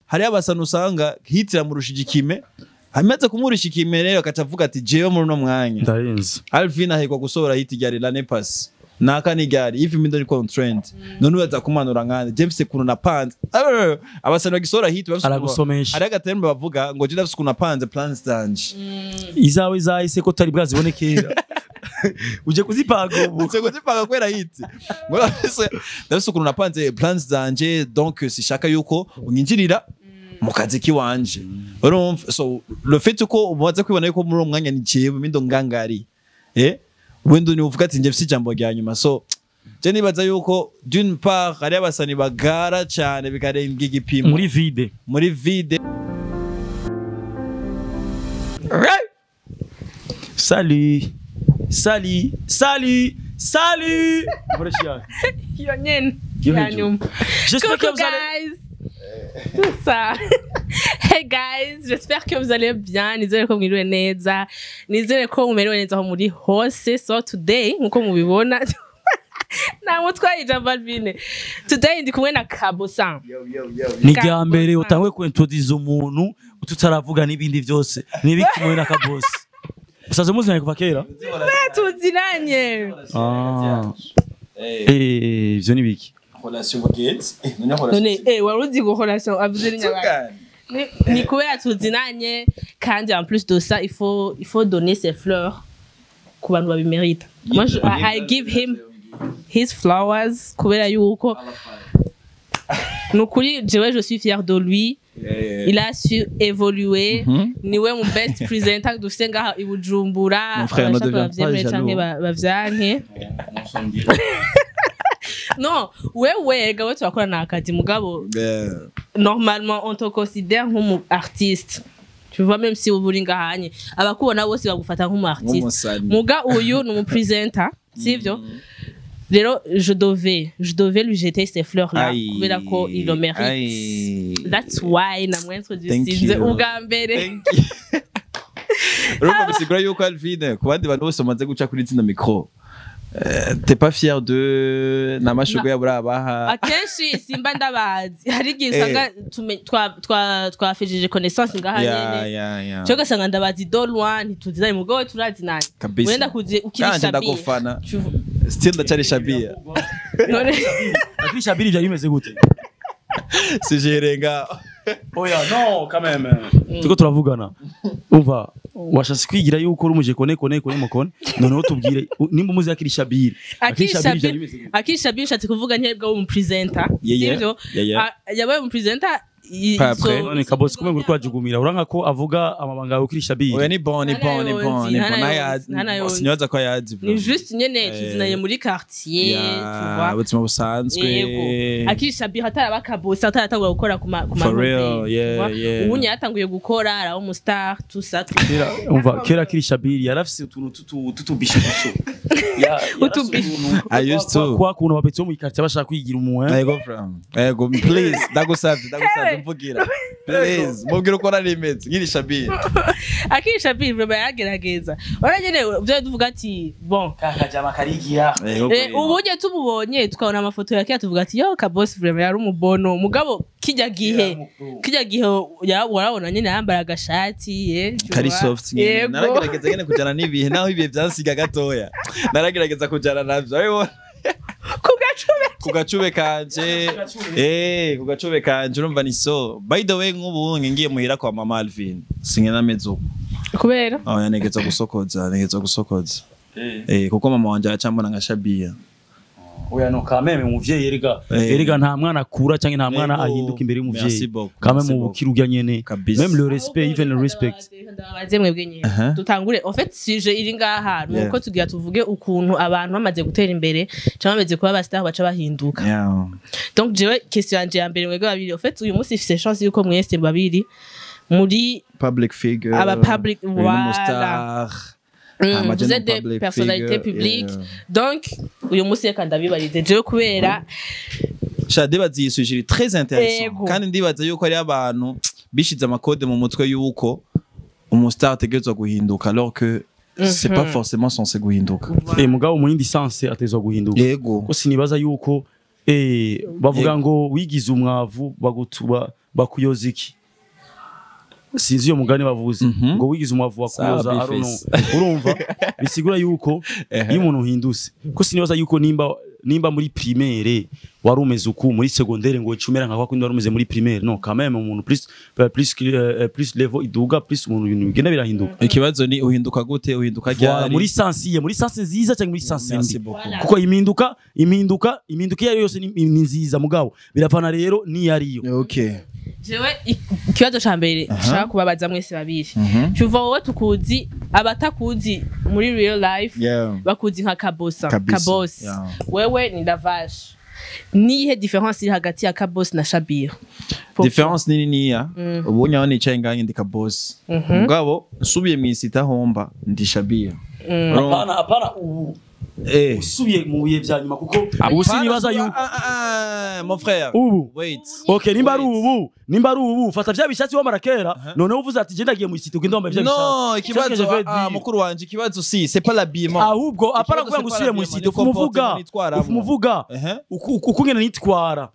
hari abasana usanga hitira murushije ikime amaze kumurisha ikime rero akacavuga ati jewe muri no mwanya ndarenze Alvin ahegwa gusohora hit ryari la nepas naka ni ryari if middle constraint none uza kumanura nkande James kuno napanze abasana bagisohora hit aragusomesha ari agatembe bavuga ngo je ndafise kuno napanze plans zanje izawe zahise ko tari bwazibonekera uje kuzipanga ubu uje kuzipanga kwera hit ngo ndafise kuno napanze plans zanje donc sishaka yuko unyinjirira mu kazi kiwanje urumva so le fait ko umaze kwibona yuko muri umwanya ni jewe mindo ngangari wendo ni uvuga ati nje fisi jambo rya nyuma so je nibaza yuko d'une part ari abasani bagara cyane bikarenga igipimo muri vide salut J'espère que vous allez tout ça. Hey guys, j'espère que vous allez bien. Nizere ko mwiriwe neza. Nizere ko mumerewe neza aho muri hose. So today, nkuko mubibona, namwe twayija Alvin. Today ndi kumwe na Kabosa. Ni rya mbere utangwe ku introduce umuntu tutaravuga n'ibindi byose. Nibiki kumwe na Kabosa. Usaze muzanye kuva kera? Tuzinanye. Ivyo nibiki? Relation buget. None waruzi go relation avuze n'inyabana. Ni kubera tuzinanye kandi en plus de ça il faut donner ses fleurs ku bantu babimerita. Moi I give him his flowers kubera yuko nukuri jewe je suis fier de lui. Il a su évoluer. Niwe mu best presenter dufite ngaha i Bujumbura. Mon frère ne devient pas jaloux. Bavyanke. Non, ouais, gawe turakora na akadi mugabo. Normalement, on te considère comme artiste. Tu vois, même si vous voulez ngahanye, abakubona bose bagufata comme artiste. Muga uyu ni presenter, sivyo? Lero je devais lui jeter ces fleurs là, kubera ko il le mérite. That's why namwe introduce ugambere. Urumva bisigura yuko Alvin kubandi bantu bose bamaze guca kuri zino micro. T'es pas fier de namashugo ya burabaha akenshi simba ndabazi hari gisanga twafejeje connaissance ngahanye cyo gasanga ndabazi dolwa ntituzizanye mugowe turazi nani wenda kuze ukirisha ndagufana still ndacari shabia none akirisha biri byari bimeze gute sijerenga oya no quand même tuko turavugana umva washasi kwigira yuko urumuje kone mukone noneho tubwire nimba umuzi akirisha biri akirisha biri shati kuvuga ntiyebwa wo mu presenter sivyo yabaye mu presenter none Kabosi kumwe nguri kwajugumira uranka ko avuga amabanga yo kirisha biri oya ni bon sinyoza ko yazi ni juste nyene tuzinanye muri quartier tu vois ubuzima busanzwe akirisha biri hataraba Kabosi ataratangura gukora ku ubu nyatanguye gukora araho mu star tout ça umva kera kirisha biri yarafise utuntu tutubisho I used to kwa kuntu bapetse mu quartier bashaka kwigira umuhe ego please ndagusavye mvugira please mubwira uko narimeze nkirisha biri akirisha biri vraiment yagerageza uragene byo tuvuga ati bon kakajama karigira ubuje tububonye tukabona amafoto yake tuvuga ati yo Kabosi vraiment yari umubono mugabo kijya gihe warabona nyine yambara agashati kari soft nyine naragerageza nyine kujana n'ibihe naho ibihe byansiga gatoya naragerageza kujana navyo kugacube kanje kugacube kanje urumva ni so by the way nk'ubu ngiye muhira kwa mama Alvin singena mezo kubera yanegeza gusokoza kuko mama wanje acambona nka Shabia oya no kameme muvyeyi erega nta mwana akura cyangwa nta mwana ahinduka imbere y'umuvyeyi kameme mu bukirugya nyene même le respect even le respect ndabazemwe bwenye tutangure en fait sujet iri ngaha nuko tugira tuvuge ukuntu abantu bamaze gutera imbere cyangwa bamaze kuba abastar baca bahinduka donc jewe question yanje ya mbere mwego babiri en fait uyu munsi ifise chance yuko mwese babiri muri public figure aba public voilà vous êtes des personnalités publiques donc uyu munsi reka ndabibarize jewe kubera Shadibazi yisujiri très intéressant kandi ndibaza yuko ari abantu bishize amakode mu mutwe yuko umustar ategerezwa guhinduka alors que c'est pas forcément censé guhinduka mugabo mu yindi sens atezwa guhinduka yego ko sinibaza yuko bavuga ngo wigize umwavu bakuyoza iki sinzi iyo mugani bavuze ngo wigize umubavu wakuyoza arono urumva bisigura yuko iyo umuntu uhinduse ko sinibaza yuko nimba muri primaire wari umeze uku muri secondaire ngo icumera nka kwakundi wari umeze muri primaire no quand même umuntu plus level iduga plus umuntu ibintu bigenda birahinduka ikibazo ni uhinduka gute uhinduka ryari muri sensiye muri sense nziza cyangwa muri sense mbi kuko impinduka iyo yose ni nziza mugabo birapana rero ni yariyo okay jewe ikibazo ca mbere nshaka kubabaza mwese babiri cyuva wowe tukuzi abatakuzi muri real life bakuzi nka Kabos wewe ni Lavage nihe difference iri hagati ya Kabos na Shabir difference nini niya ubunya wani nicaye nganye ndi Kabos mugabo nsubiye mwisita homba ndi Shabir apana ubu usubiye mu bihe bya nyuma kuko ubu sinibaza yuko mon frère ubu wait okay nimba ari ubu fata bya bishatsi wamara kera none uvuze ati genda giye mu isiti ugenda wambaye bya bishatsi no ikibazo mukuru wanje ikibazo si c'est pas l'habillement ahubwo apara kuvuga ngo usubiye mu isiti ufumuvuga ukungena nitwara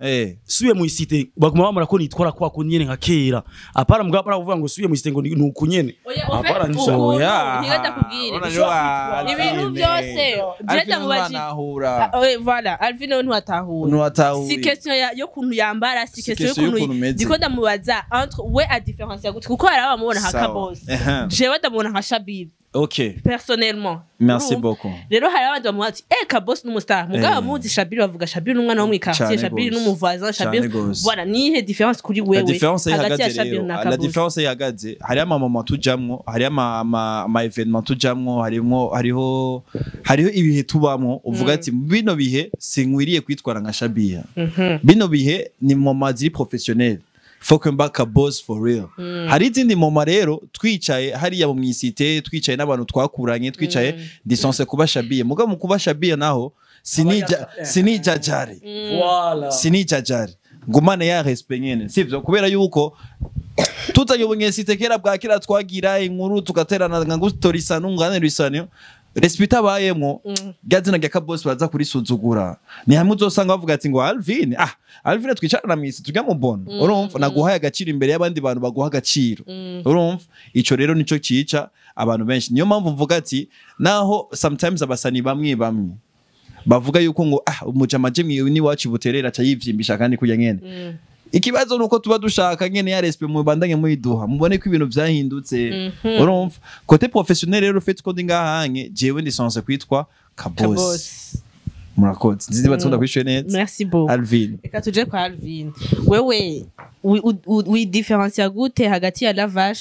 subiye mu isiti baguma bamara ko nitwara kwa kunyene nka kera apara mugabo apara kuvuga ngo usubiye mu isiti ngo ni ukunyene apara nshya ngenda kubwira ibintu byose jeta mubajira voilà Alvin no atahura si question yo kuntu yambara si question yo kuntu diko ndamubaza entre we a différence ya gute kuko arabamubona nka Kabos jewe ndamubona nka Shabir okay personnellement merci beaucoup rero hari abandi bamuhati Kabos n'umustar mugabo muzi Shabir bavuga Shabir n'umwana wo mu quartier Shabir n'umuvoisin Shabir voilà nihe différence kuri wewe hagati ya Shabir na Kabos la différence yagaze hari ama tujamwo hari ama evenement tujamwo hariho ibihe tubamwo uvuga ati bino bihe sinkwiriye kwitwara nka Shabir bino bihe ni moment ziri professionnel faut que mbaka boss for real hari izindi moma rero twicaye hariya mu mwisite twicaye n'abantu twakuranye twicaye distance kuba Shabir mugabo mu kuba Shabir naho sinijajare voilà sinijajare ngumane ya respect nyene sivyo kubera yuko tutanye ubunyesite kera bwa kera twagira inkuru tugaterana nga gutorisa nungane risanyo respect abayemo gazina gya Kabos baza kuri suzugura ni hamwe uzosanga bavuga ati ngo Alvin twicarana mwisi tujya mu bono urumva naguhaye agaciro imbere y'abandi bantu baguha agaciro urumva ico rero nico cica abantu benshi niyo mpamvu mvuga ati naho sometimes abasani bamwe bavuga yuko ngo umujama je mwiwe ni wacu buterera ca yivyimbisha kandi kujya nyene ikibazo nuko tuba dushaka nyene ya respect mu bandanye muyiduha mubone ko ibintu vyahindutse urumva côté professionnel rero fait ko ndingahanye jewe ndi sanse kwitwa Kabos murakoze nzizi batunda kwishuye neza merci beaucoup Alvin eka tuje kwa Alvin wewe we difference gute hagati ya Lavage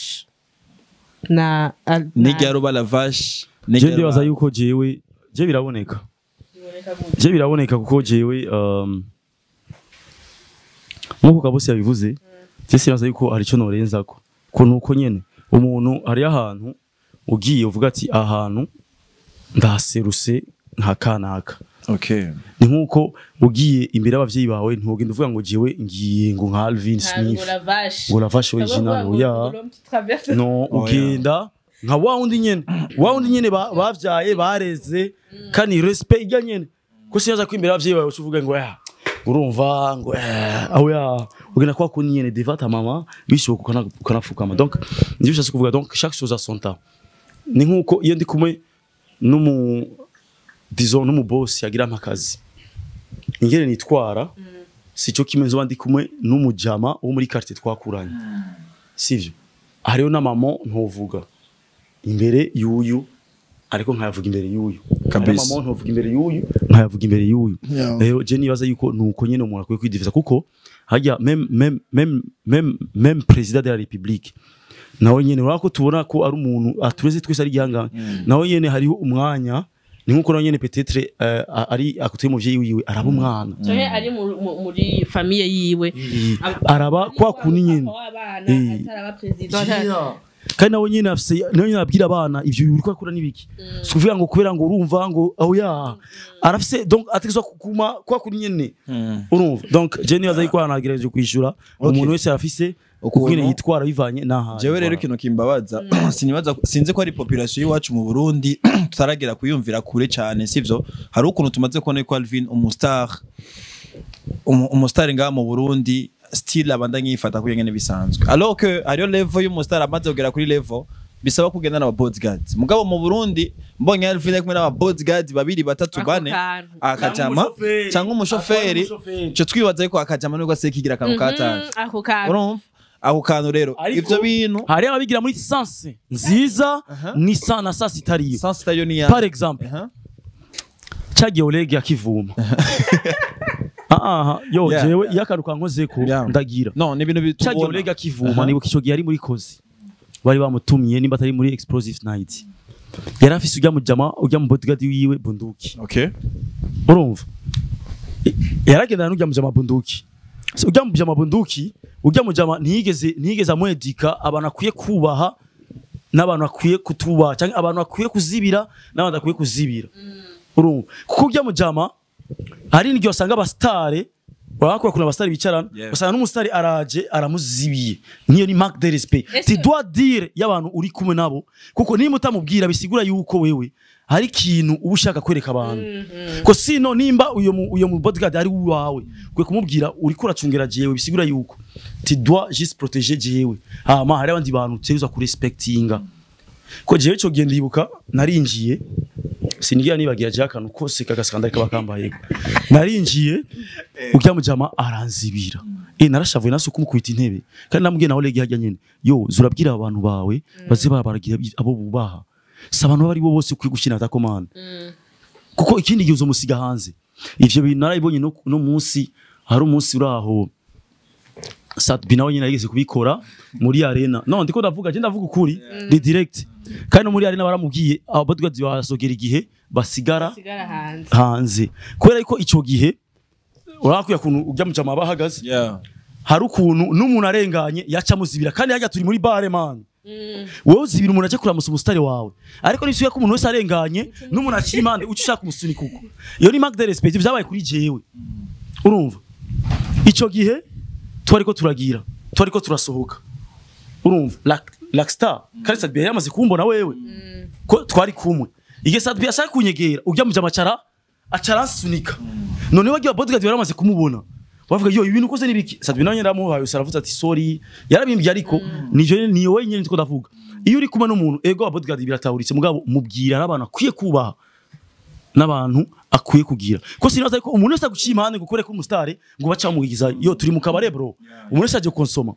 na Nigaro Lavage je ndibaza yuko jewe je biraboneka kuko jewe nkuko Kabos yabivuze cyese yuko ari cyo norenza ko nuko nyene umuntu ari ahantu ugiye uvuga ati ahantu ndaseruse nka kanaka okay ni nkuko ugiye imbere y'abavyeyi bawe ntugenda uvuga ngo jewe ngiye ngo nka Alvin Smith ngo Lavage original ya no ugenda nka wawundi nyene bavyaye bareze kandi respect ijya nyene ko siyaza ko imbere y'abavyeyi bawe uvuga ngo urumva ngo ugena kwa ko nyene devata mama bishoboka kanafukama donc ndivyo cyase kuvuga donc chaque chose a son temps ni nkuko iyo ndi kumwe n'umu boss yagira amakazi ingene nitwara sico kimenzo bandi kumwe n'umujama wo muri quartier twakuranye sivyo hariyo na mama ntuvuga imbere yuyu ariko nkayavuga imbere yuyu kabisa mama ntuvuga imbere yuyu nkayavuga imbere yuyu rero je nibaza yuko nuko nyene umuntu akwiye kwidivisa kuko hajya même président de la République nawe nyene urako tubona ko ari umuntu atureze twese ari gihanga nawe nyene hariho umwanya ni nkuko nawe nyene peut-être ari akutuye muvyeyi wiwe araba umwana cyo ari muri famille yiwe araba kwa kuni nyene ataraba president kandi nawe nyene abwira abana ivyo biriko akora nibiki suvuga ngo kubera ngo urumva ngo arafise donc ategezwa kuguma kwa kuni nyene urumva donc je nibaza yuko anagerageje kwishura umuntu wese arafise ukugene yitwara bivanye naha jewe rero ikintu kimbabaza sinzi ko ari population yiwacu mu Burundi tutaragera kuyumvira kure cyane sivyo hari ukuntu tumaze kubona ko Alvin umustar ngaha mu Burundi still abandanye yifata kuko nyene bisanzwe alors que ariyo level y'umustar amaze kugera kuri level bisaba kugenda n'aba bodyguards mugabo mu Burundi mbonye Alvin kumwe n'aba bodyguards babiri batatu bane akajama cyangwa umushoferi cyo twibaza yuko akajama nubwo asekigira akantu kataje urumva ako kantu rero ivyo bintu hari ababigira muri sense nziza ni sana sasa itariyo sense itariyo ni ya par exemple chagiye Oleg yakivuma yo jewe yakaruka nkozeko ndagira no ni ibintu bitubona chagiye Oleg yakivuma nibuka ico gihe ari muri kozi bari bamutumiye nimba atari muri explosive night yari afise ujya mu bodyguard wiwe bunduki okay urumva yaragendana n'ujya mu jama bunduki ujya mu jama bunduki ujya mu jama ntiyigeze amwedika abantu akwiye kubaha n'abantu akwiye kutubaha cyangwa abantu akwiye kuzibira n'abandi akwiye kuzibira urumva kuko ujya mu jama hari n'iryo usanga abastare wakora kuna abastare bicarana usanga n'umustare araje aramuzibiye niyo ni marque de respect tu dois dire y'abantu uri kumwe nabo kuko niba utamubwira bisigura yuko wewe hari ikintu uba ushaka kwereka abantu ko sino nimba uyo mu bodyguard ari wawe kwe kumubwira uri kuracungera jewe bisigura yuko tu dois juste protéger jewe hama hari abandi bantu uteruza ku respectinga ko jewe cyo genda ibuka narinjiye sinigira nibagira je akantu kose kagaskandali kabakambaye narinjiye ujya mu jama aranzibira narashavuye naso kumukubita intebe kandi namubwiye nawe Oleg hajya nyene yo zurabwira abantu bawe baze baragira abo bubaha sabantu bari bo bose kwigushina atakomana kuko ikindi gihe uzomusiga hanze ivyo bintu narayibonye no munsi hari umunsi uraho Satbi nawe nyine yigeze kubikora muri arena no ndiko ndavuga ukuri ni direct kandi no muri arena baramubwiye abo bodyguards basogera igihe basigara hanze kubera ko ico gihe urakuye kuntu ujya mu jama bahagaze hari ukuntu n'umuntu arenganye yaca muzibira kandi hajya turi muri bare man wowe uzibira umuntu aje kuramusa umustari wawe ariko nisuye ko umuntu wese arenganye n'umuntu akimande ucishaka umusunika uko iyo ni marque de respect byabaye kuri jewe urumva ico gihe twariko turagira twariko turasohoka urumva like star kandi Sadbi yamaze kumbona wewe ko twari kumwe igihe Sadbi ashaka kunyegera ujya mu jama acaransunika none wagiye bodyguard yaramaze kumubona bavuga yo ibintu koze nibiki Sadbi nawe ndamuhaye usaravuze ati sorry yarabimbye ariko niyo wenyine ndiko ndavuga iyo uri kumwe n'umuntu ego bodyguard biratahuritse mugabo mubwira n'abantu akwiye kubaha n'abantu akwiye kugira ko sinaza ariko umuntu wese agucimane gukore ko umustare ngo bacamugiza yo turi mu kabare bro umuntu wese aje konsoma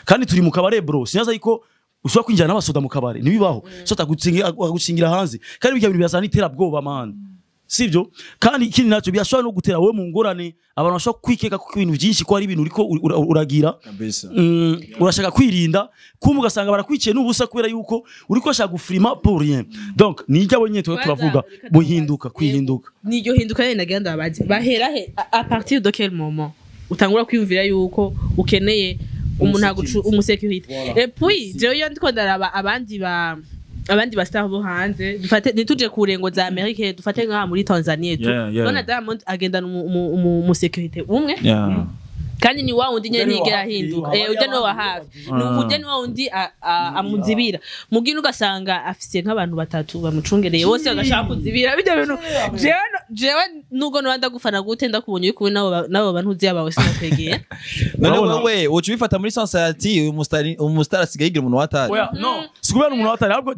kandi turi mu kabare bro sinaza ariko ushobora kwinjira n'abasoda mu kabare nibibaho so tagucingira hanze kandi bijya bintu byasana itera bwoba man sivyo kandi ikindi naco byashobora no gutera we mu ngorane abantu bashobora kwikeka ku ibintu byinshi ko ari ibintu uriko uragira kabisa urashaka kwirinda kumwe ugasanga barakwiciye n'ubusa kubera yuko uriko ashaka gufrima pour rien donc nijya bonye turavuga buhinduka kwihinduka niryo hinduka yene nagenda abazi bahera he à partir de quel moment utangura kwiyumvira yuko ukeneye umuntu agucu umusekirite et puis je yo ndiko ndaraba abandi ba star bo hanze dufate nituje kurengo za Amerika dufate nka muri Tanzania tu none Diamond agendana mu security umwe kandi ni wa undi nyene ntigera hinduka ujya no wa hafi ujya ni wa undi amuzibira mugino ugasanga afise nk'abantu batatu bamucungereye bose bagashaka kuzibira bijya bintu jewe nugo no banda gufana gute ndakubonye yuko nabo bantu uzi yabawe sinakwegeye none wewe ucu bifata muri society umustar asigaye igira umuntu watari no sikubera umuntu watari ahubwo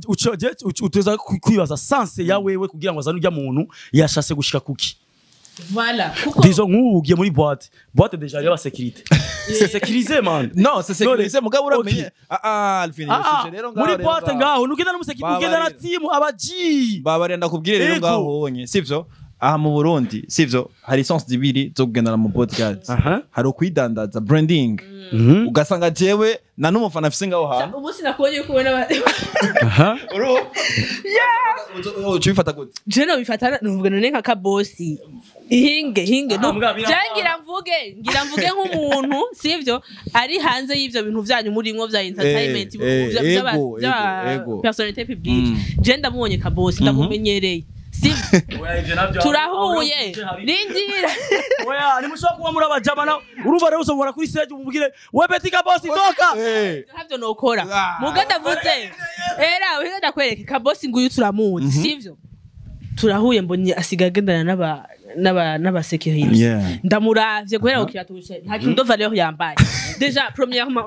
uteza kwibaza sense ya wewe kugira ngo azane ujya muntu yashase gushika kuki voilà disons nk'ubu ugiye muri boîte déjà yaba sécurité c'est sécurisé man non c'est sécurisé mugabo uramenye Alvin rero ngaho muri boîte ngaho nugenda n'umusekirite ugenda na team abaji babarenda kubwire rero ngaho wonye sivyo aha mu Burundi sivyo hari sens zibiri zo kugendana mu podcast hari ukwidandaza branding ugasanga jewe na n'umufana afise ngaho hantu ubu sinakubonye uko ubona ubifata gute je no bifata nuvuga none nka kabosi hinge jangira mvuge nk'umuntu sivyo ari hanze y'ivyo bintu byanyu muri mwo vya entertainment bya personnalité publique je ndamubonye kabosi ndamumenyereye turahuye rindira oya ni mushobora kuba muri abajamana urumva rero uzobora kuri stage umubwire we Betika boss doka havyo nokora muganda vuze era wigenda kwereka kabosi nguyu turamuzi sivyo turahuye mbonye asigagendana n'aba security ndamuravye guhera ku kirato nta kintu de valeur yambaye déjà premièrement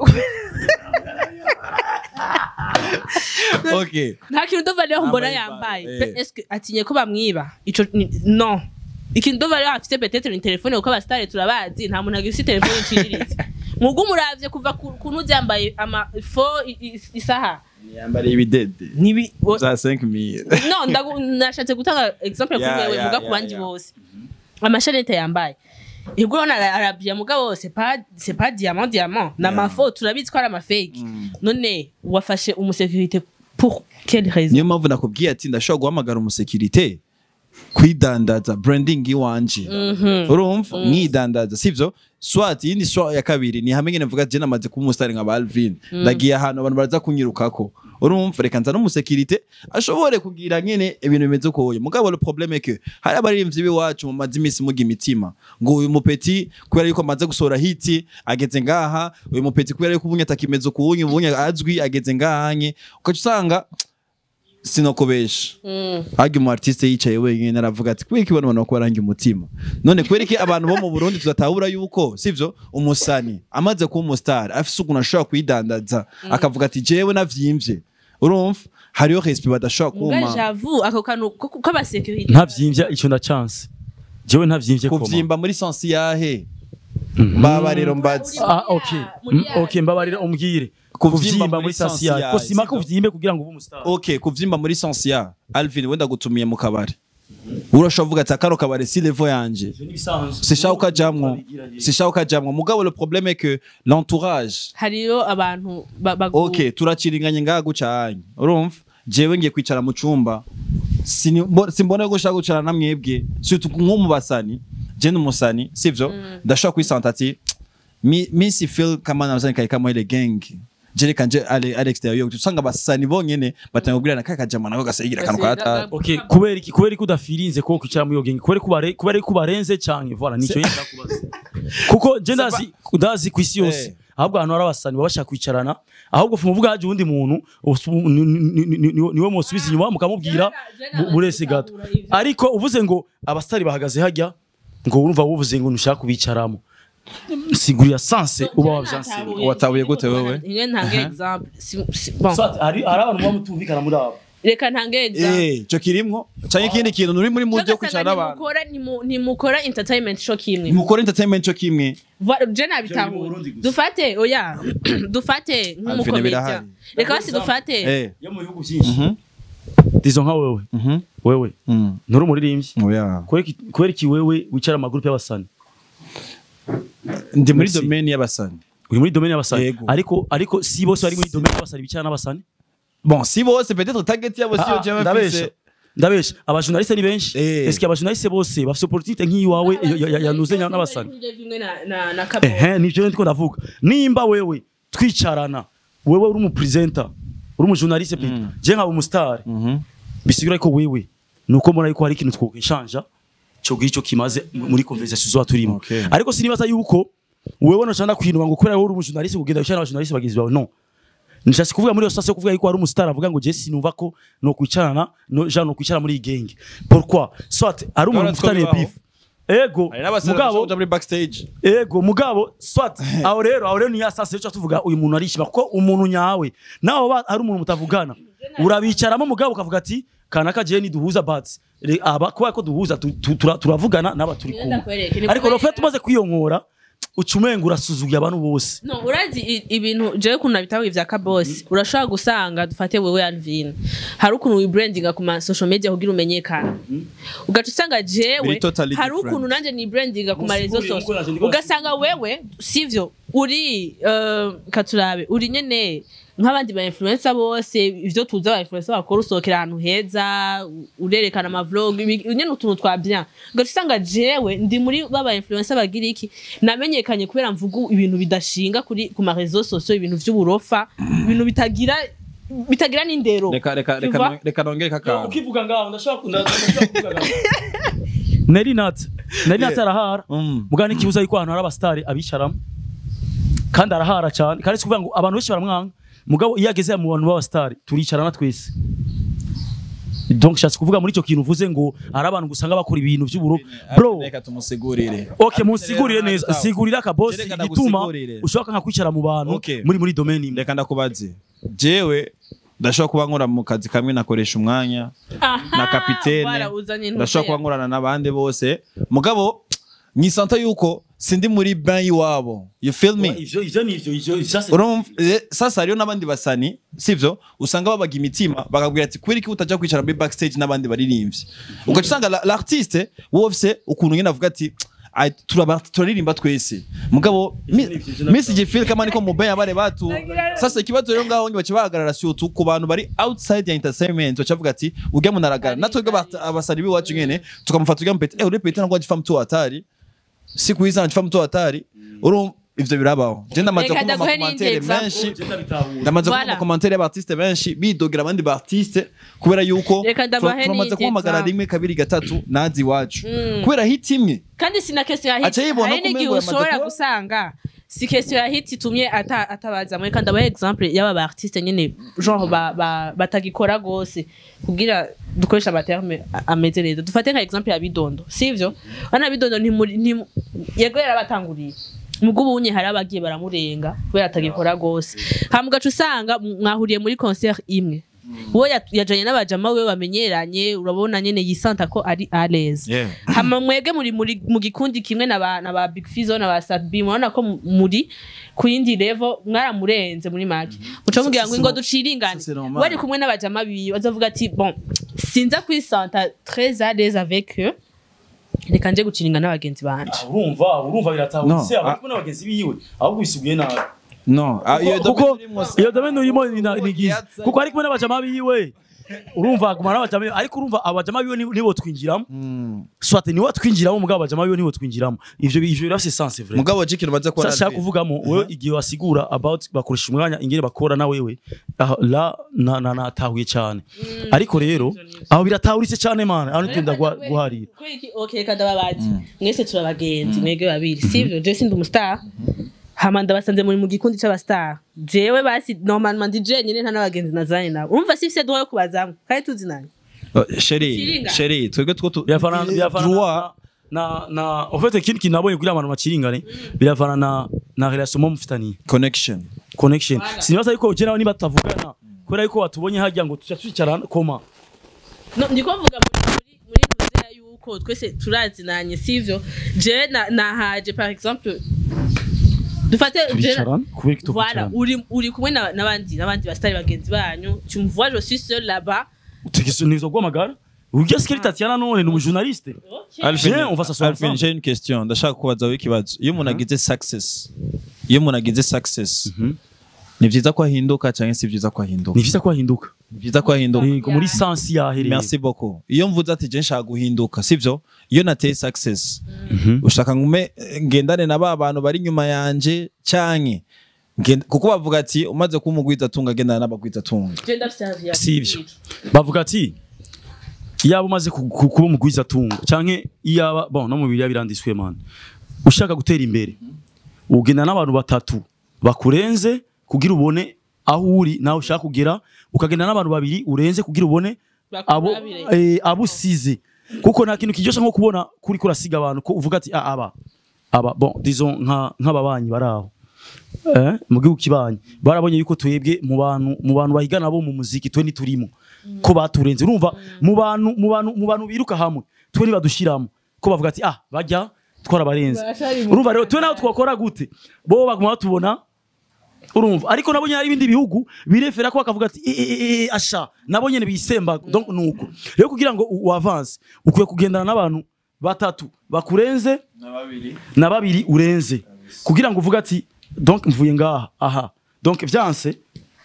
okay nta kintu de valeur mbona yambaye est-ce que atinye ko bamwiba ico non ikintu de valeur afite peut-être une téléphone uko abastare turabazi nta muntu agifite telefone iciriritse mugu muravye kuva kuntu byambaye ama fo isaha yambariye ibidede nibi za 5000 no ndashatse gutanga exemple kuri wewe muga kubandi bose amashanete yambaye Iguro na arabia mugabo c'est pas diamant na mafo turabizi ko ari ama fake none wafashe umusécurité pour quelle raison niyo mpamvu nakubwiye ati ndashobora guhamagara umusécurité kwidandaza branding iwanje urumva mwidandaza sivyo swat yindi swa ya kabiri ni hamwe nvuga je namaze ku mustari nka Alvin ndagiye ahantu abantu baraza kunyirukako urumva reka nza no umusécurité ashobore kugira nyene ibintu bimeze koyo mugabo le problème est que hari abaririmbyi biwacu mu mazimisi muga imitima ngo uyu mupeti kubera yuko amaze gusora hiti ageze ngaha uyu mupeti kubera yuko ubunya takimezo kuwunya ubunya azwi ageze ngahanye ukacusanga sinokobesha hagi mu artiste yicaye wenyine naravuga ati kwiki bano bano kwarangi umutima none kwereke abantu bo mu Burundi tuzatabura yuko sivyo umusani amaze ku umustar afise ukuntu ashobora kwidandaza akavuga ati jewe navyimvye urumva hariyo respect badashobora kuma j'avoue ako kanu ko ba security ntavyimvye ico na chance jewe ntavyimvye koma kuvyimba muri sensi yahe baba rero mbazi okay mbabarira umbwire kuvyimba muri sensi yahe ko sima kuvyimbe kugira ngo ube umustar okay kuvyimba muri sensi ya Alvin wenda gutumiye mu kabare urashovuga ati akaro kabare si level yanje sishauka jamwe mugabo le problème est que l'entourage hariyo abantu okay turaciringanye ngago cyane urumva jewe ngiye kwicara mu cumba simbona ko shaka gucara namwebwe surtout nk'umubasani je n'umusani sivyo ndashaka kwisantati si feel kama nazani kai kama ile gang jere kanje ale exterior tusanga basani bonyene batangubirana kakajama nako gasayigira kanu kata okay kubera kudafirinze ko kwicara mu yo gang kubera kubarenze cyane voilà nico yenda kubaza kuko je ndazi kwisi yose ahubwo abantu arabasani babashaka kwicarana ahubwo muvuga haje undi muntu niwe musubiza inyuma mukamubwira burese gato ariko uvuze ngo abastari bahagaze hajya ngo urumva uvuze ngo nushaka kubicaramo siguri ya sanse uba wavyanse watabuye gute wewe inge ntange example bon ari abantu bamutumvikana muri abo reka ntange example cyo kirimwo cyane ikindi kintu nuri muri mujye kwicara abantu nimukora entertainment show kimwe mukora entertainment show kimwe je nabitahuye dufate oya dufate nk'umukomedian reka basi dufate yo mu bihugu byinshi dizo nka wewe nuri umuririmbyi oya kweri ki wewe wicara mu groupe y'abasani ndi muri domaine y'abasani uri muri domaine y'abasani ariko si bose bari muri domaine y'abasani bicara n'abasani bon si bose peut-être target yabo si yo jewe ndabesha abajournaliste ni benshi est-ce que abajournaliste bose bafite opportunité nk'iwawe yanuze n'abasani nivyo ndiko ndavuga nimba wewe twicarana wewe uri umu presenter uri umu journaliste plutôt je nkaba umustar bisigura ko wewe nuko mbona yuko hari ikintu twokishanja cyo gico kimaze muri conversation zo turimo ariko sinibaza yuko wewe no cyanda kwinwa ngo kubera uri umujournaliste kugenda cyane abajournaliste bagizi bawe no nishasi kuvuga muri yo sase kuvuga yuko ari umustar avuga ngo je sinumva ko no kwicarana no ja no kwicara muri gang pourquoi soit ari umuntu mufitaniye beef ego mugabo muri backstage mugabo soit aho rero ni yasase cyo tuvuga uyu muntu arishima kuko umuntu nyawe naho ari umuntu mutavugana urabicaramo mugabo ukavuga ati kanaka je ni duhuza bats aba kwa ko duhuza turavugana naba turi kumwe ariko rofete tumaze kwiyonkora ucumenga urasuzugiye abantu bose no urazi ibintu je kuntu bitaho ivya kabosi urashaka gusanga dufate wewe Alvin hari ukuntu we brandinga ku ma social media kugira umenyekana ugaca usanga jewe hari ukuntu nanje ni brandinga ku ma rezo social ugasanga wewe sivyo uri katurabe uri nyene nk'abandi ba influencer bose ivyo tuza ba influencer bakora usokera ahantu heza urerekana ama vlog nyene utuntu twa bien ugasanga jewe ndi muri baba influencer bagira iki namenyekanye kubera mvuga ibintu bidashinga kuri ku ma réseaux sociaux ibintu vy'uburofa ibintu bitagira n'indero reka nongere kaka ukivuga ngaho ndashaka kuvuga nari nat arahara mugani kibuza yuko ahantu hari abastari abicaramo kandi arahara cyane kandi kuvuga ngo abantu benshi baramwanga mugabo iyo ageze mu bantu b'abastari turicarana twese donc shatse kuvuga muri ico kintu uvuze ngo ari abantu gusanga bakora ibintu by'uburo bro reka tumusigurire okay musigurire neza sigurira ka boss igituma ushaka nka kwicara mu bantu muri domaine imwe reka ndakubaze jewe ndashobora kuba nkora mu kazi kamwe nakoresha umwanya na kapitene ndashobora kuba nkorana n'abandi bose mugabo nisanta yuko sindi muri bain iwabo you feel me ivyo sasa rero n'abandi basani sivyo usanga babaga imitima bakabwira ati kubera iki utaja kwicara muri backstage n'abandi baririmbyi ugaca usanga l'artiste wose ukuntu nyine avuga ati turaririmba twese mugabo Miss Jefil kama niko mu bain abare batu sasa ikibazo rero ngaho bace bahagarara surtout ku bantu bari outside ya entertainment bacavuga ati ujya munaragara natwebwe abasani biwacu nyene tukamufata ujya mpete uri pete nangwa jifa mtu hatari siku hizi anachfa mtu hatari ivyo birabaho je ndamaze kuma commentaire menshi ndamaze kuma commentaire y'abartiste benshi bidogera abandi bartiste kubera yuko turamaze kumagara rimwe kabiri gatatu nazi wacu kubera hit imwe kandi sina question ya hit hari ushobora gusanga si question ya hit itumye atabaza mwe kandi aba exemple y'aba bartiste nyene genre batagikora gose kugira dukoresha amaterme ameze neza dufate nka exemple ya Bidondo sivyo bana Bidondo yego yarabatanguriye mugubu unye hari abagiye baramurenga kubera atagikora gose hamugacu usanga mwahuriye muri concert imwe wo yajanye n'abajama we bamenyeranye urabona nyene yisanta ko ari à l'aise hama mwege muri mu gikundi kimwe na ba Big Fizzo na ba Sadbi murabona ko muri kuyindi level mwaramurenze muri make muco mugira ngo ingo duciringane wari kumwe n'abajama biyo bazavuga ati bon sinza kwisanta très à l'aise avec eux reka nje guciringa n'abagenzi banje urumva biratahutse abari kumwe n'abagenzi biwe ahubwo bisubiye nabi no iyo domaine urimo nigize kuko ari kumwe n'abajama biwe urumva kumara n'abajama ariko urumva abajama biwe nibo twinjiramo soit niwe twinjiramo mugabo abajama biwe nibo twinjiramo ivyo birafise sens vrai mugabo jikino baza ko sasa kuvugamo wewe igihe wasigura about bakoresha umwanya ingere bakora na wewe la natahuye cyane ariko rero aho biratahuritse cyane man aho nitenda guharira okay kada babazi mwese turabagenzi mwege babiri sivyo je sindi umustar hamanda basanze muri mu gikundi c'abastar jewe basi normalement DJ nyene nta nabagenzi nazanye nabo urumva sifise droit yo kubazamwe kandi tuzi nani chérie twege two biravana na en fait ikintu kinabonye kuri abantu maciringane biravana na relation mu mfitani connection sinibaza yuko je nawe niba tavugana kubera yuko watubonye hajya ngo tucicara koma no ndiko mvuga muri nuzera yuko twese turazinanye sivyo je nahaje par exemple dufate voilà uri kumwe n'abandi bastari bagenzi banyu tu me vois je suis seul là-bas tekisonizo kwa magara ugiye skiri Tatiana none ni umujournaliste Alvin on va s'asseoir Alvin j'ai une question ndashaka kubaza w'ikibazo iyo umuntu agize success ni vyiza ko ahinduka cyangwa si vyiza ko ahinduka ni vyiza ko ahinduka yego muri sense yahereye merci beaucoup iyo mvuze ati je nshaka guhinduka sivyo iyo nateye success ushaka ngume ngendane na ba bantu bari nyuma yanje cyanke kuko bavuga ati umaze kumugwiza tunga gendana n'abagwiza tunga sivyo bavuga ati yaba umaze kuba umugwiza tunga cyanke iyaba bon no mu biriya birandiswe man ushaka gutera imbere ugenda n'abantu batatu bakurenze kugira ubone aho uri nawe ushaka kugera ukagenda n'abantu babiri urenze kugira ubone abo usize kuko nta kintu kijosha nko kubona kuri kurasiga abantu ko uvuga ati aba bon disons nk'ababanyi baraho mu gihugu kibanyi barabonye yuko twebwe mu bantu bahigana bo mu muziki twe niturimo ko baturenze urumva mu bantu biruka hamwe twe ni badushiramo ko bavuga ati bajya twarabarenze urumva rero twe naho twakora gute bo baguma batubona urumva ariko nabonye hari ibindi bihugu birefera ko bakavuga ati asha nabonye bisemba donc nuko rero kugira ngo uavance ukwiye kugendana n'abantu batatu bakurenze na babiri urenze kugira ngo uvuga ati donc mvuye ngaha donc vyanse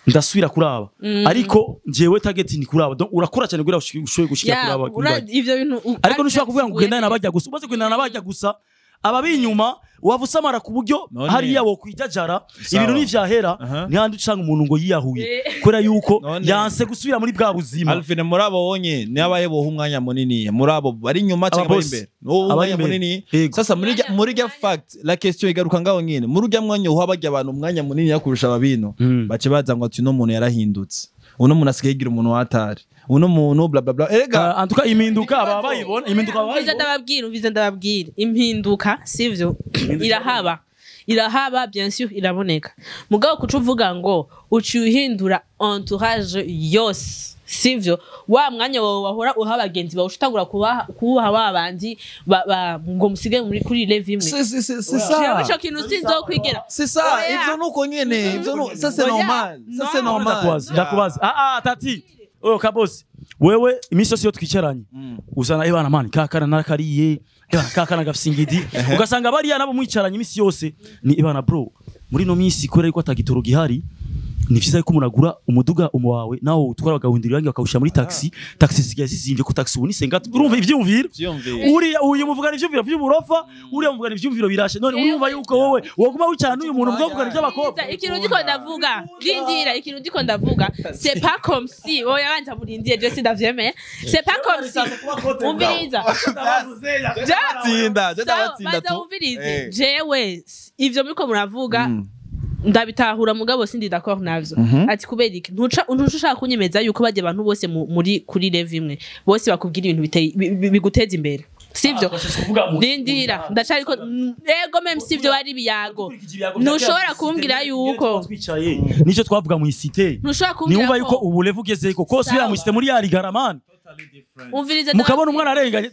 ndasubira kuraba ariko njewe target ni kuraba donc urakora cyane kugira ushoye gushika kuraba ivyo bintu ariko nushaka kuvuga ngo ugendane nabajya gusa umaze kugendana nabajya gusa ababinyuma wavusamara ku buryo hari yabo kwijajara ibintu nivyahera ni handi ucanga umuntu ngo yiyahuye kwera yuko yanse gusubira muri bwa buzima Alvin murabo wonye ni abaye boha umwanya munini murabo bari nyuma cyangwa imbere umwanya munini sasa muri ga fact la question igaruka ngaho nyine muri ujya mwanya uha bajya abantu umwanya munini yakurusha ababino bace baza ngo ati no muntu yarahindutse uno muntu asigaye yigira umuntu watari uno muntu bla bla bla erega en tout cas impinduka baba bayibona umvize ndababwira impinduka sivyo irahaba bien sûr iraboneka mugabo kuca uvuga ngo ucihindura entourage yose sivyo wa mwanya wawe wahora uha abagenzi bawe utangura kubaha babandi ngo musige muri kuri level imwe c'est ça ico kintu sinzokwigera c'est ça ivyo nuko nyene ivyo ça c'est normal ça c'est normal ndakubaza tati oyo kabosi wewe imisi yose yo twicaranye uzana ibana mani kakana narakariye kakana gafisingidi ugasanga bariya nabo mwicaranye imisi yose ni ibana bro muri no misi kore yuko atagitoro gihari ni vyiza yuko munagura umuduga wawe nawo utwara bagahundira yangi bakawusha muri taxi sigiye zizimvye ko taxi ubu ni 50 urumva ivyumvira uri uyu muvugana ivyumvira vy'uburofa uri muvugana ivyumviro birashe none urumva yuko wowe woguma wicana uyu muntu muvugana ivy'abakobwa ikintu ndiko ndavuga rindira ikintu ndiko ndavuga c'est pas comme si oya banza murindiye je sindavyemeye c'est pas comme si umviriza ndabatsinda tu umvirize jewe ivyo muriko muravuga ndabitahura mugabo sindi d'accord navyo ati kubera iki ntushaka kunyemeza yuko baje abantu bose muri kuri level imwe bose bakubwira ibintu biguteza imbere sivyo ndindira ndacari ko ego meme sivyo bari biyago ntushobora kumbwira yuko nico twavuga mu isite niumva yuko ubu level ugezeko ko subira mu isite muri ya rigaramani mukabona umwana arenganye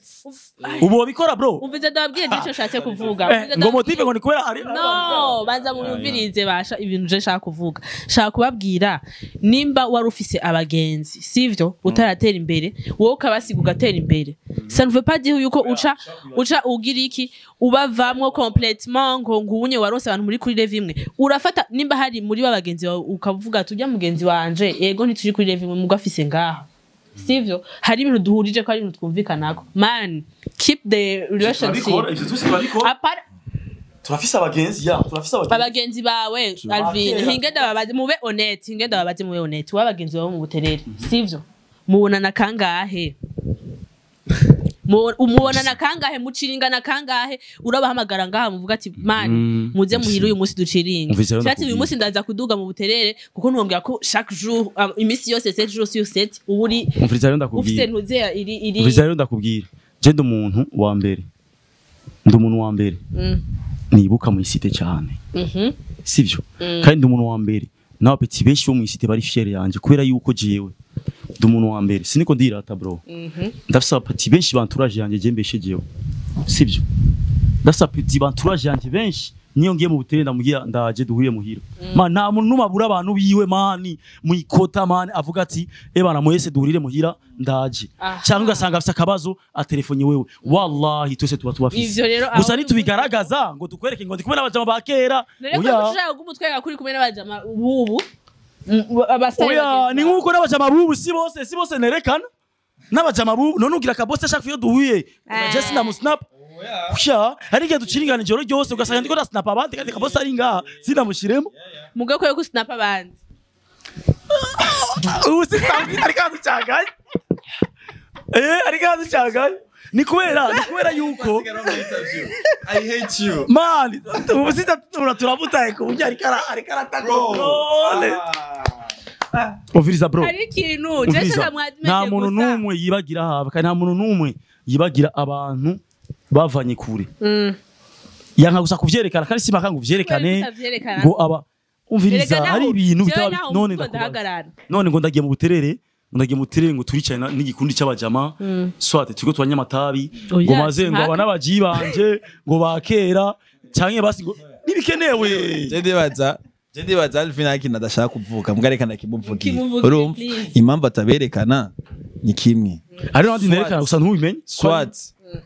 ubu bikora bro umvize ndababwiye ico shatse kuvuga ngo motive ngo ni kubera ari no banza muyumvirize basha ibintu je shaka kuvuga shaka kubabwira nimba wari ufise abagenzi sivyo utaratera imbere wowe ukabasiga ugatera imbere ça ne veut pas dire yuko uca ugira iki ubavamwo complètement ngo nguunye waronse abantu muri kuri level imwe urafata nimba hari muri babagenzi ukavuga tujya mugenzi wanje ego ntituri kuri level imwe mugafise ngaha sivyo hari ibintu duhurije ko ari ibintu twumvikanako man keep the relationship apart turafise abagenzi abagenzi bawe Alvin hingenda babaze mube honnête wabagenzi bawe mu buterere sivyo mubonana kangahe umubonana kangahe muciringana kangahe urabahamagara ngaha muvuga ati man muze muhira uyu munsi duciringa cyati uyu munsi ndaza kuduga mu buterere kuko ntumbwira ko chaque jour imisi yose 7 jours sur 7 uri ufite ntuze iri Mvizaro ndakubwira je ndi umuntu wa mbere nibuka mu isite cyane sivyo kandi ndi umuntu wa mbere nawe peti benshi bo mu isite bari fier yanje kubera yuko jewe ndi umuntu wa mbere siniko ndirata bro ndafisa peti benshi banturage yanje je mbeshe jewe sivyo ndafisa peti banturage yanje benshi niyo ngiye mu butere ndamugira ndaje duhuye muhira man nta muntu numabura abantu biwe mani muikota mani avuga ati bana mwese duhurire muhira ndaje cyangwa ugasanga afite akabazo a telefone wewe wallahi twese tuba tubafise gusa nitubigaragaza ngo dukwereke ngo ndi kumwe n'abajama bakera oya gumutwega kuri kumwe n'abajama bubu oya ni nkuko n'abajama bubu si bose nerekana n'abajama bubu none ugira kabose chaque fois duhuye just na musnap Usha, harike duciringana ijoro ryose ugasanga ndiko na snap abandi kandi kabose ari ngaha sinamushiremo. Mugako yo kusnap abandi. Usi sambi arika ducagaye. Arika ducagaye. Ni kubera yuko I hate you. Man, ubusita turabutaye ku buryo arika aratako. Oviriza bro. Arikintu je namwadimete. Nta muntu numwe yibagira haba kandi nta muntu numwe yibagira abantu bavanye kure yanka gusa kuvyerekana kandi simaka ngo vyerekane ngo aba umviriza hari ibintu bitaba none none ngo ndagiye mu buterere ngo turicana n'igikundi cy'abajama swate tuko twanya matabi ngo maze ngo abana bajibanje ngo bakera canke basi ngo nibikenewe je baza Alvin akina adashaka kuvuka mugarekana kimuvugiye urumva impamvu ataberekana ni kimwe ari n'andi nerekana gusa ntubimenye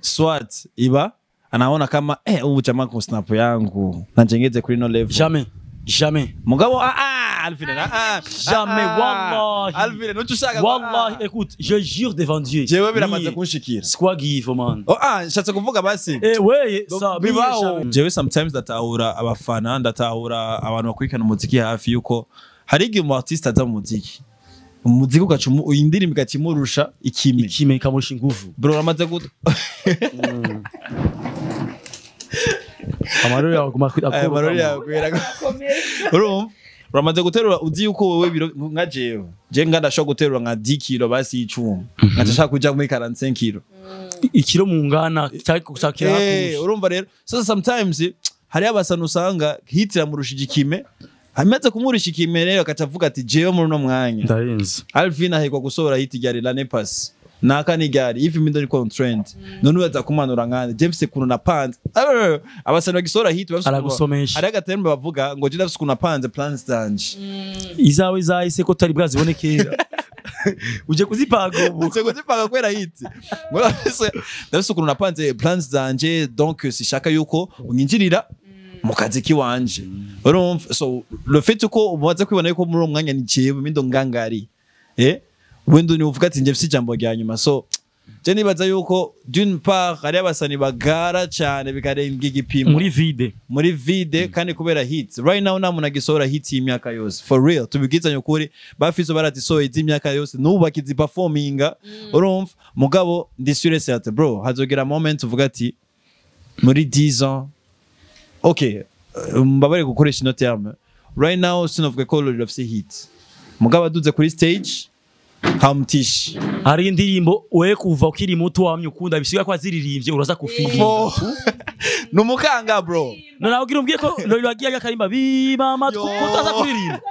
Swat iba anaona kama huyu jamaa kwa snap yangu najengeze kuri no level jamais mugabo Alvin jamais wallahi Alvin nutushaka wallahi écoute je jure devant Dieu jewe biramaze kunshikira squad give man nshatse kuvuga basi weye sa bibao jewe sometimes datahura abafana ndatahura abantu bakwikana umuziki hafi yuko hari igihe umu artist aza mu muziki umuziki ugacumu indirimbo igacimurusha ikime ikamurusha inguvu bro ramaze guto amarori yawe urumva ramaze guterura uzi yuko wewe biro nka jewe je ngandashobora guterura nka 10 kilo basi y'icuma nkashaka kuja muri 45 kilo ikiro mu ngana cyakira urumva rero so sometimes hari abasana usanga hitira mu rushigikime hamaze kumurusha ikime rero akacavuga ati jewe muri no mwanya ndarenze Alvin ahekwa gusohora hit ryari la nepas nakani ryari if mindo ni trend none uza kumanura nkande James kuno na panze abasana bagisohora hit aragusomesha hari agatembe bavuga ngo je ndafise kuno panze plans danje izawe zahise ko tari bwazibonekera uje kuzipaga kwera hit ngo ndafise kuno na panze plans danje donc sishaka yuko unyinjirira mu kazi kiwanje urumva so le fait ko umaze kwibona yuko muri umwanya ni jewe mindo ngangari wendo ni uvuga ati nje fisi jambo rya nyuma so je nibaza yuko d'une part hari abasani bagara cyane bikarenga igipimo muri vide kandi kubera hits right now namuna gisohora hits y'imyaka yose for real tubigizanye ukuri bafizo baratisoye y'imyaka yose nubakizi performinga urumva mugabo ndisure certain bro hazogera moment uvuga ati muri 10 ans okay mbabare gukoresha ino terme right now sinovuga ko Lord of the hit mugabo aduze kuri stage hamtish hari indirimbo we kuva ukiri muto wamye ukunda bisiga ko aziririmbye uraza kufiringa numukanga bro none ugira umbwiye ko yagiye akarimba bimama tutaza kuririmba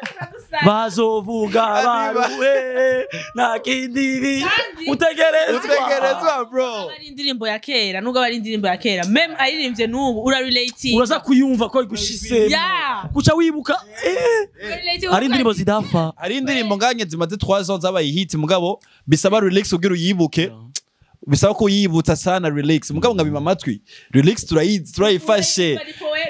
bazovuga baruwe nakindi utegerezwa bro ari indirimbo ya kera nubwo ari indirimbo ya kera meme aririmbye nubu ura relate uraza kuyumva ko igushise kuca wibuka ari indirimbo zidafa ari indirimbo nganye zimaze 3 ans zabaye hit mugabo bisaba relax ugira uyibuke bisaba ko yibutsa sana relax mugabo ngabima matwi relax turayifashe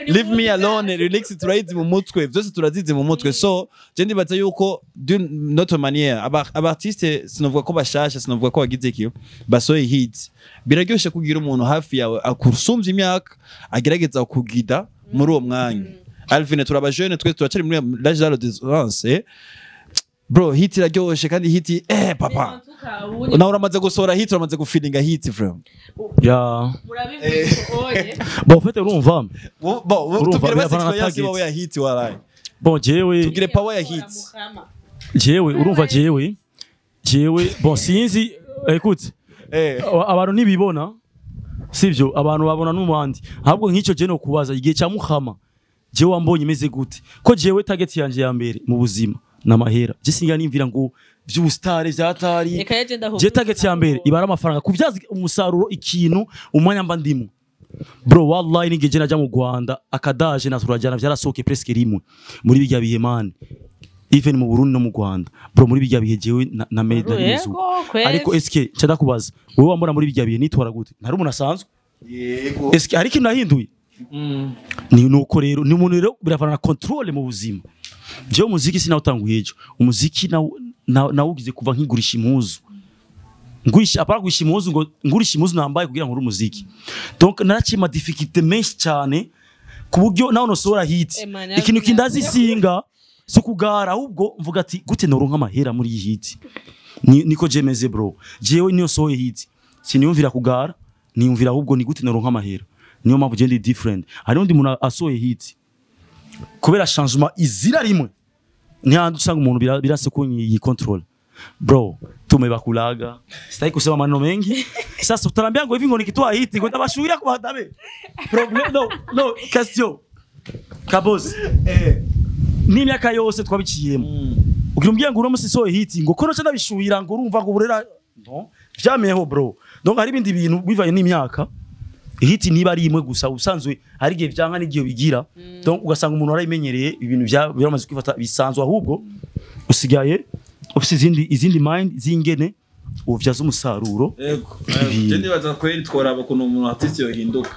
leave me alone relax turayizi mu mutwe byose turazizi mu mutwe so je ndibaza yuko d'une autre manière abartiste sinovuga ko bashasha sinovuga ko bagize ikiyo basoye hit biraryoshe kugira umuntu hafi yawe akursumvye imyaka agerageza kugida muri uwo mwanya Alvin turaba jeune twese turacari muri l'âge d'adolescence bro hit iraryoshe kandi hit papa na uramaze gusohora hit uramaze gufilinga hit from bon fait urumva tugire basi experience yawe ya hit waraye bon jewe tugire power ya hit jewe urumva jewe bon sinzi écoute abantu nibibona sivyo abantu babona n'umwandi ahubwo nk'icyo je no kubaza igihe cya muhama jewe wambonye imeze gute ko jewe target yanje ya mbere mu buzima namahera je singa nimvira ngo vy'ubustare vyatari je target ya mbere ibara amafaranga kuvyaza umusaruro ikintu umwanya mba ndimo bro wallahi ningeje naja mu Rwanda akadaje naturajana vyarasoke presque rimwe muri bijya bihe man even mu Burundi no mu Rwanda bro muri bijya bihe jewe na meda nizo ariko eske cyada kubaza wewe wambona muri bijya bihe nitwara gute ntari umuntu asanzwe yego eske ariko nahinduye ni nuko rero ni umuntu rero biravana control mu buzima jewe umuziki sinawutanguye ejo umuziki na ugize kuva nkigurisha impuzu ngurisha apara gurisha impuzu ngo ngurisha impuzu nambaye kugira ngo uri umuziki donc narakima difficulté menshi cyane ku buryo naho nosohora hit ikintu kindazi singa so kugara ahubwo mvuga ati gute noronka amahera muri iyi hit niko jemeze bro jewe niyo sohoye hit siniyumvira kugara niyumvira ahubwo ni gute noronka amahera niyo mpamvu je ndi different hari undi muntu asohoye hit kubera changement izira rimwe ni handu usanga umuntu birase ko yi control bro tumebakulaga sitaki kusema maneno mengi sasa utarambia ngo hivi ngo nikitoa hiti ngo ndabashuhuria kwa hatabe problem no question kabos ni myaka yose twabiciyemo ukirumbye ngo uno so hiti ngo kono cyane bishuhira ngo urumva ngo burera no vyameho bro donc hari bindi bintu bivanye n'imyaka hiti niba ari imwe gusa usanzwe hari gihe byanka n'igihe bigira donc ugasanga umuntu arayimenyereye ibintu byamaze kwifata bisanzwe ahubwo usigaye ufite izindi mind zingene uvyaza umusaruro yego je ndibaza ko twora bakuno umuntu artiste yohinduka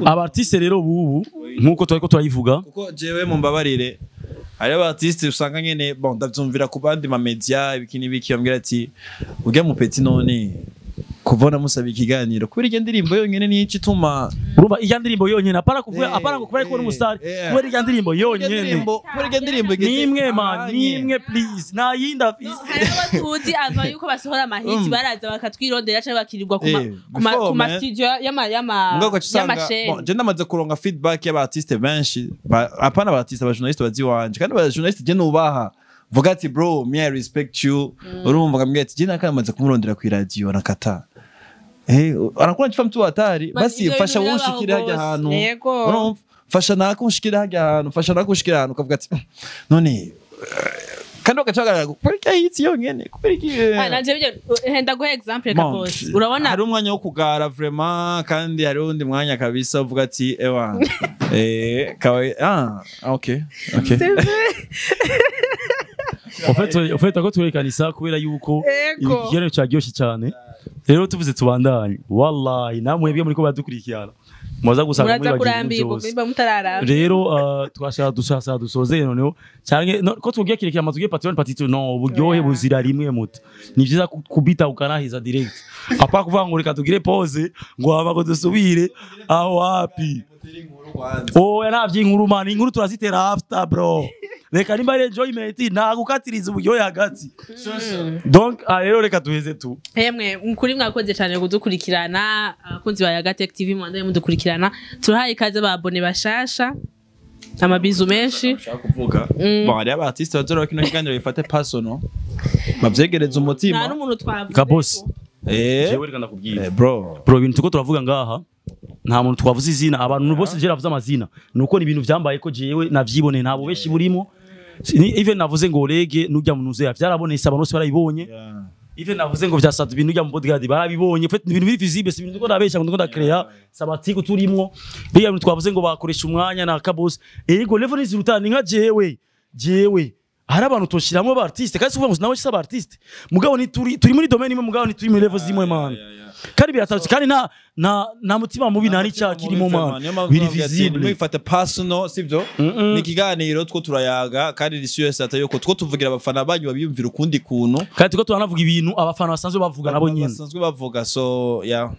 abartiste rero bubu nkuko twariko turayivuga kuko jewe mu mbabarire hari abartiste usanga nyene bon ndavyumvira ku bandi ma media ibikini biki bambwira ati urya mu petit none kuvona musaba ikiganiro kubera iyo ndirimbo yonyene ni iki tuma urumva iyo ndirimbo yonyene apara kuvuga apara ngo kubera ko n'umustar kubera iyo ndirimbo yonyene kubera iyo ndirimbo nimwe man nimwe please na yinda please tuzi ava yuko basohora amahiti baraza bakatwirondera cyangwa bakirirwa kuma studio y'amashene bon je ndamaze kuronga feedback y'abartiste benshi apana abartiste abajournaliste baziwanje kandi abajournaliste je nubaha vuga ati bro me I respect you urumva ngamwe ati je nakamaze kumurondera ku radio nakata anakuwa nchifa mtu hatari basi fasha ushikire hajya hantu urumva fasha nako ushikire hajya hantu fasha nako ushikire hantu ukavuga ati none kandi ugacagarara kubereka hitsi yonyene kubereka nanje bije henda guha example ka boss urabona hari umwanya wo kugara vraiment kandi hari undi mwanya kabisa uvuga ati ewa okay En fait ako twerekanisa kubera yuko ikigero cyaryoshye cyane rero tuvuze tubandanye wallahi namwe byo muri ko badukurikirana muza gusanga muri kurambirwa bimba mutarara rero twashaka dusoze noneho cyane ko tugiye kirekira amazugiye Patreon patito no uburyohe buzira rimwe muto ni byiza kubita ukanahiza direct apa kuvuga ngo reka tugire pause ngo abago dusubire aho wapi navye inkuru man inkuru turazitera after bro reka nimba enjoyment nagukatiriza uburyohe hagati donc rero reka tuheze tu hemwe mukuri mwakoze cyane kudukurikirana abakunzi ba Yaga Tech TV mwanda mudukurikirana turahaye ikaze ababone bashasha amabizu menshi ushaka kuvuga bari abartiste bazora kino kiganiro bifate personal mavyegereza umutima nta n'umuntu twavuze ka boss jewe reka ndakubwira bro ibintu tuko turavuga ngaha nta muntu twavuze izina abantu bose je ravuze amazina nuko ni ibintu byambaye ko jewe navyibone ntabo beshi burimo even navuze ngo rege nujya munuze yavyarabonese abantu bose barayibonye even navuze ngo vyasatu ibintu ujya mu podcast barabibonye fait ibintu biri visible si ibintu ko ndabesha ngo ndakrea sabatiko turimwo biya ibintu twavuze ngo bakoresha umwanya na kabos ego level izirutani nka jewe hari abantu toshiramwe ba artiste kandi suvuga ngo nawe cyaba artiste mugabo ni turi muri domaine imwe mugabo ni turi muri level zimwe man kandi biratarutse kandi na mutima mubi nari cyakirimo man biri visible mwifata personal sivyo ni kiganiro two turayaga kandi risiyo sata yuko two tuvugira abafana banyu babiyumvira ukundi kuntu kandi two turanavuga ibintu abafana basanzwe bavuga nabo nyine basanzwe bavuga so yeah